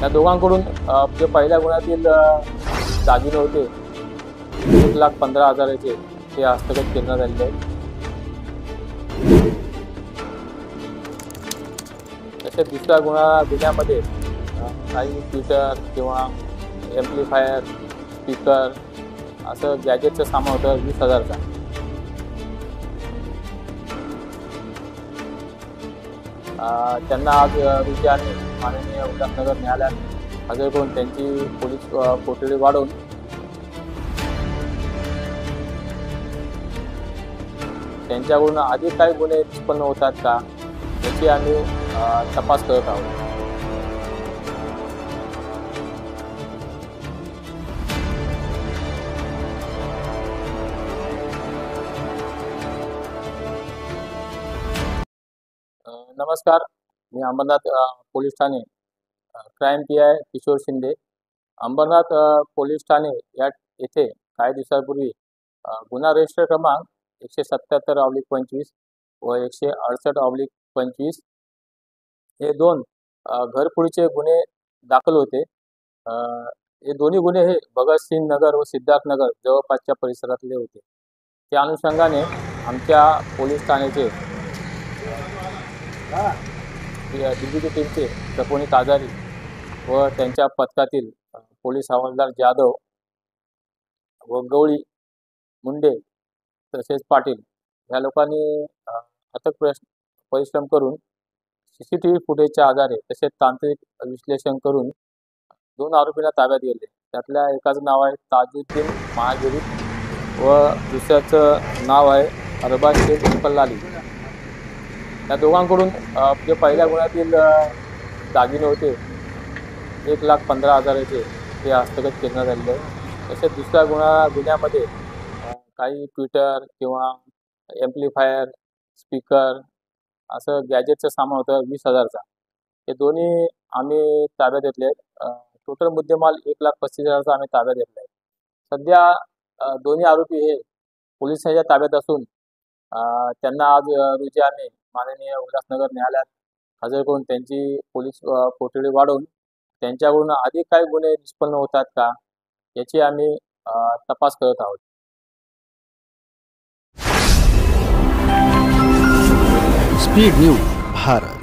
या दोघांकडून जे पहिल्या गुन्ह्यातील दागिने होते 1,15,000चे ते हस्तगत करण्यात आलेले आहेत। तसेच दुसऱ्या गुन्ह्यामध्ये काही ट्विटर किंवा एम्प्लिफायर स्पीकर असं गॅजेटचं सामान होतं 20,000चा। त्यांना आज रोजी आणि माननीय उल्हासनगर न्यायालयात हजर करून त्यांची पोलीस कोठडी वाढवून त्यांच्याकडून अधिक काही गुन्हे निष्पन्न होतात का याची आम्ही तपास करत आहोत। नमस्कार, मी अंबरनाथ पोलीस ठाणे crime PI Kishor Shinde. Ambarnath police ठाणे येथे काही दिवसांपूर्वी गुन्हा रजिस्टर क्रमांक 177/25 व 168/25 हे दोन घरफोडीचे गुन्हे दाखल होते। हे दोन्ही गुन्हे हे भगतसिंग नगर व सिद्धार्थ नगर जवळपासच्या परिसरातले होते। त्या अनुषंगाने आमच्या पोलीस ठाण्याचे DBT टीमचे प्रपुनिक आजारी व त्यांच्या पथकातील पोलीस हवालदार जाधव व गवळी मुंडे तसेच पाटील या लोकांनी अथक परिश्रम करून CCTV फुटेजच्या आधारे तसेच तांत्रिक विश्लेषण करून 2 आरोपींना ताब्यात घेतले। त्यातल्या एकाचं नाव आहे ताजुद्दीन महागिरी व दुसऱ्याचं नाव आहे अरबाज शेख पल्लाली। या दोघांकडून जे पहिल्या गुन्ह्यातील दागिने होते 1,15,000चे ते हस्तगत करण्यात आलेले आहेत। तसेच दुसऱ्या गुन्ह्यामध्ये काही ट्विटर किंवा एम्प्लिफायर स्पीकर असं गॅजेटचं सामान होतं 20,000चा। हे दोन्ही आम्ही ताब्यात घेतले आहेत। टोटल मुद्देमाल 1,35,000चा आम्ही ताब्यात घेतला आहे। सध्या दोन्ही आरोपी हे पोलिसांच्या ताब्यात असून त्यांना आज रोजी आम्ही माननीय उल्हासनगर न्यायालयात हजर करून त्यांची पोलीस कोठडी वाढवून त्यांच्याकडून अधिक काही गुन्हे निष्पन्न होतात का याची आम्ही तपास करत आहोत। Speed news Bharat.